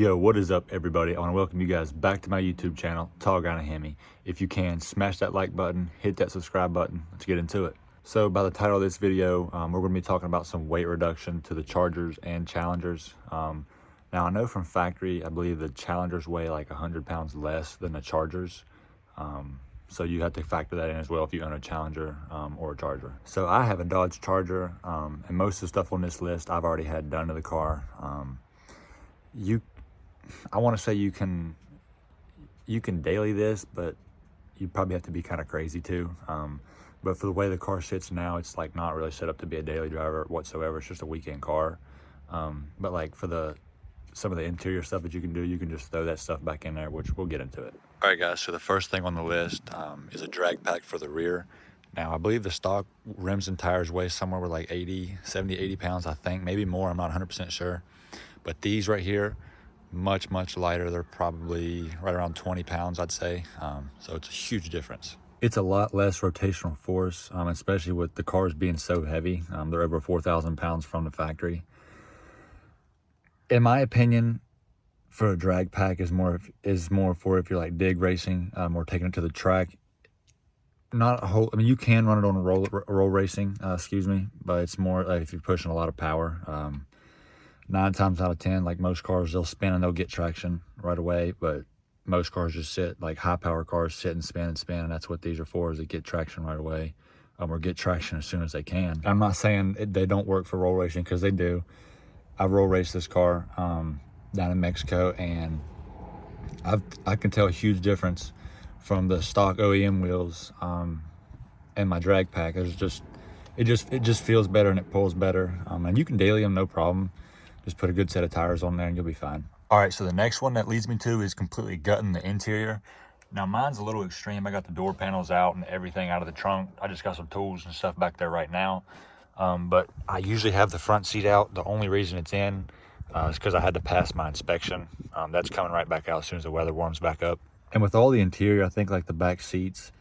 Yo, what is up, everybody? I want to welcome you guys back to my YouTube channel, Tall Guy and a Hemi. If you can, smash that like button, hit that subscribe button. Let's get into it. So by the title of this video, we're going to be talking about some weight reduction to the Chargers and Challengers. Now, I know from factory, I believe the Challengers weigh like 100 pounds less than the Chargers. So you have to factor that in as well if you own a Challenger or a Charger. So I have a Dodge Charger, and most of the stuff on this list I've already had done to the car. I want to say you can daily this, but you probably have to be kind of crazy too. But for the way the car sits now, it's like not really set up to be a daily driver whatsoever. It's just a weekend car. But like for some of the interior stuff that you can do, you can just throw that stuff back in there, which we'll get into it. All right, guys, so the first thing on the list is a drag pack for the rear. Now, I believe the stock rims and tires weigh somewhere with like 70, 80 pounds, I think, maybe more. I'm not 100% sure. But these right here, much lighter. They're probably right around 20 pounds, I'd say. So it's a huge difference. It's a lot less rotational force, especially with the cars being so heavy. They're over 4,000 pounds from the factory. In my opinion, for a drag pack is more for if you're like dig racing or taking it to the track. Not a whole, I mean, you can run it on roll racing, but it's more like if you're pushing a lot of power. 9 times out of 10, like most cars, they'll spin and they'll get traction right away, but most cars just sit, like high power cars sit and spin, and that's what these are for, is to get traction right away, or get traction as soon as they can. I'm not saying they don't work for roll racing, because they do. I roll raced this car down in Mexico, and I can tell a huge difference from the stock OEM wheels and my drag pack. It just feels better and it pulls better, and you can daily them, no problem. Just put a good set of tires on there and you'll be fine. All right, so the next one that leads me to is completely gutting the interior. Now, mine's a little extreme. I got the door panels out and everything out of the trunk. I just got some tools and stuff back there right now. But I usually have the front seat out. The only reason it's in is because I had to pass my inspection. That's coming right back out as soon as the weather warms back up. And with all the interior, I think like the back seats,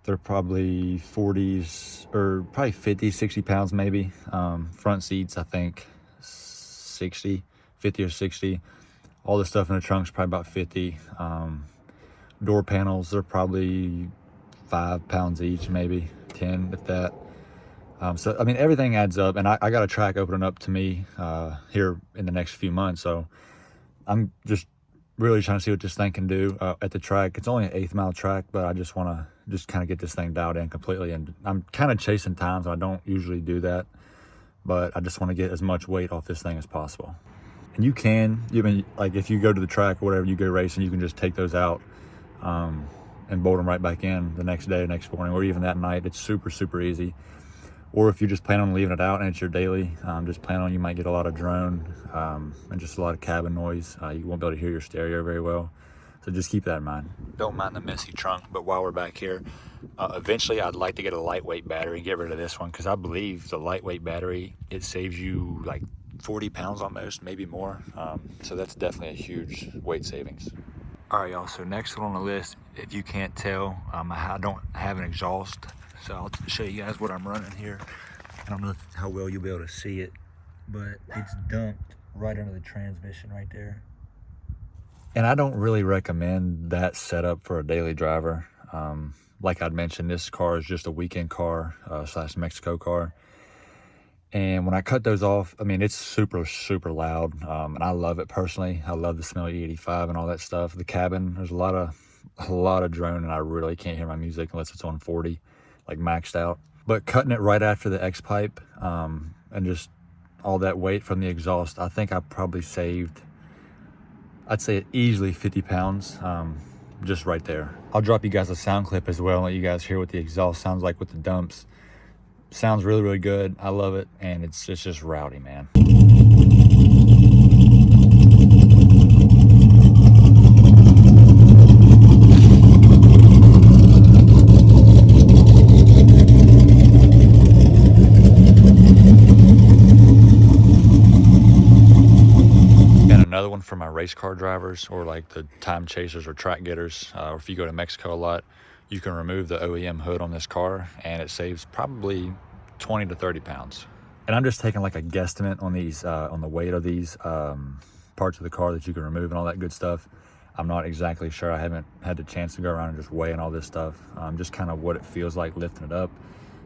they're probably 40s or probably 50, 60 pounds maybe. Front seats, I think 50 or 60. All the stuff in the trunk's probably about 50. Door panels, they're probably 5 pounds each, maybe 10 if that. So I mean, everything adds up, and I got a track opening up to me here in the next few months, so I'm just really trying to see what this thing can do at the track. It's only an 1/8 mile track, but I just want to kind of get this thing dialed in completely, and I'm kind of chasing times. I don't usually do that, but I just want to get as much weight off this thing as possible. And you can, like if you go to the track or whatever, you go racing, you can just take those out and bolt them right back in the next day, next morning, or even that night. It's super easy. Or if you just plan on leaving it out and it's your daily, just plan on, you might get a lot of drone and just a lot of cabin noise. You won't be able to hear your stereo very well. So just keep that in mind. Don't mind the messy trunk, but while we're back here, eventually I'd like to get a lightweight battery and get rid of this one, because I believe the lightweight battery, it saves you like 40 pounds almost, maybe more. So that's definitely a huge weight savings. All right, y'all, so next one on the list, if you can't tell, I don't have an exhaust. So I'll show you guys what I'm running here. I don't know how well you'll be able to see it, but it's dumped right under the transmission right there. And I don't really recommend that setup for a daily driver. Like I'd mentioned, this car is just a weekend car / Mexico car. And when I cut those off, I mean, it's super loud. And I love it personally. I love the smell of E85 and all that stuff. The cabin, there's a lot of drone, and I really can't hear my music unless it's on 40, like maxed out. But cutting it right after the X-pipe and just all that weight from the exhaust, I think I probably saved, I'd say easily 50 pounds just right there. I'll drop you guys a sound clip as well and let you guys hear what the exhaust sounds like with the dumps. Sounds really good. I love it, and it's just rowdy, man. Another one for my race car drivers, or like the time chasers or track getters, or if you go to Mexico a lot, you can remove the OEM hood on this car and it saves probably 20 to 30 pounds. And I'm just taking like a guesstimate on these, on the weight of these. parts of the car that you can remove and all that good stuff. I'm not exactly sure. I haven't had the chance to go around and just weighing all this stuff, just kind of what it feels like lifting it up.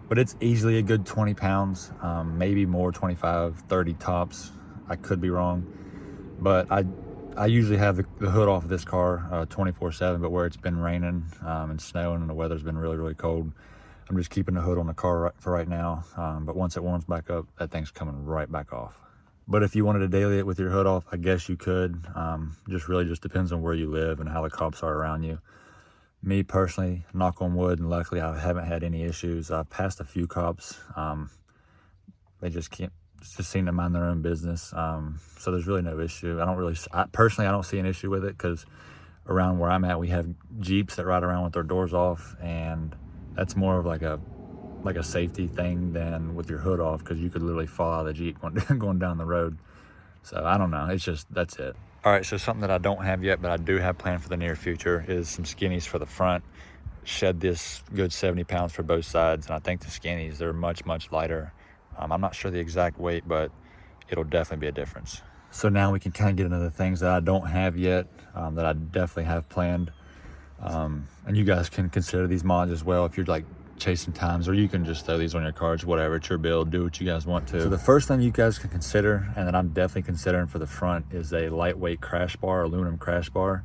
But it's easily a good 20 pounds, maybe more, 25, 30 tops. I could be wrong, but I usually have the hood off of this car 24/7, but where it's been raining and snowing and the weather's been really, really cold, I'm just keeping the hood on the car for right now. But once it warms back up, that thing's coming right back off. But if you wanted to daily it with your hood off, I guess you could. Just depends on where you live and how the cops are around you. Me personally, knock on wood, and luckily I haven't had any issues. I've passed a few cops. They just seem to mind their own business. So there's really no issue. Personally, I don't see an issue with it, because around where I'm at, we have Jeeps that ride around with their doors off, and that's more of like a safety thing than with your hood off, because you could literally fall out of the Jeep going down the road. So I don't know, that's it. All right, so something that I don't have yet, but I do have planned for the near future, is some skinnies for the front. Shed this good 70 pounds for both sides, and I think the skinnies, they're much, much lighter. I'm not sure the exact weight, but it'll definitely be a difference. So now we can kind of get into the things that I don't have yet, that I definitely have planned. And you guys can consider these mods as well if you're like chasing times, or you can just throw these on your cards, whatever, it's your build, do what you guys want to. So the first thing you guys can consider, and that I'm definitely considering for the front, is a lightweight crash bar, aluminum crash bar.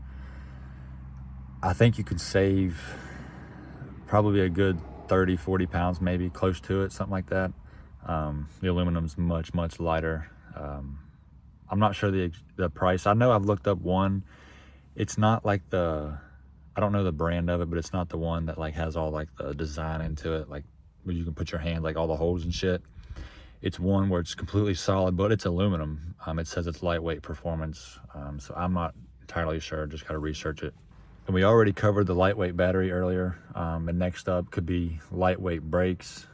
I think you could save probably a good 30, 40 pounds, maybe close to it, something like that. The aluminum's much, much lighter. I'm not sure the price. I know I've looked up one. It's not like I don't know the brand of it, but it's not the one that like has all like the design into it, like where you can put your hand, like all the holes and shit. It's one where it's completely solid, but it's aluminum. It says it's lightweight performance. So I'm not entirely sure, just gotta research it. And we already covered the lightweight battery earlier. And next up could be lightweight brakes.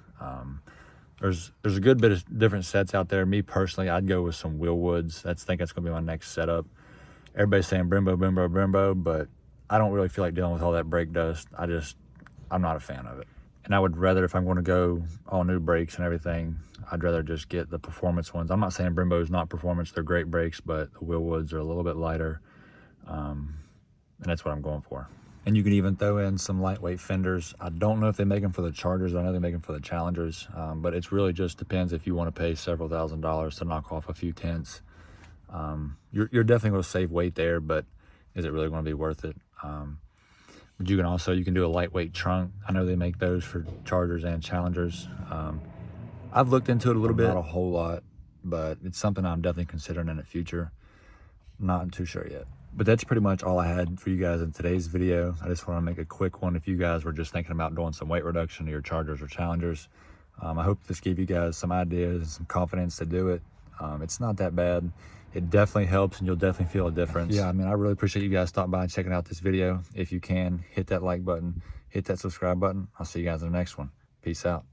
There's a good bit of different sets out there. Me personally, I'd go with some Wilwoods. I think that's gonna be my next setup. Everybody's saying Brembo, Brembo, Brembo, but I don't really feel like dealing with all that brake dust. I'm not a fan of it. And I would rather, if I'm going to go all new brakes and everything, I'd rather just get the performance ones. I'm not saying Brembo is not performance. They're great brakes, but the Wilwoods are a little bit lighter. And that's what I'm going for. And you can even throw in some lightweight fenders. I don't know if they make them for the Chargers. I know they make them for the Challengers. But it's really just depends if you want to pay several $1,000s to knock off a few tenths. You're definitely going to save weight there, but is it really going to be worth it? But you can do a lightweight trunk. I know they make those for Chargers and Challengers. I've looked into it a little bit, not a whole lot, but it's something I'm definitely considering in the future. Not too sure yet. But that's pretty much all I had for you guys in today's video. I just want to make a quick one if you guys were just thinking about doing some weight reduction to your Chargers or Challengers. I hope this gave you guys some ideas and some confidence to do it. It's not that bad. It definitely helps, and you'll definitely feel a difference. Yeah, I mean, I really appreciate you guys stopping by and checking out this video. If you can, hit that like button, hit that subscribe button. I'll see you guys in the next one. Peace out.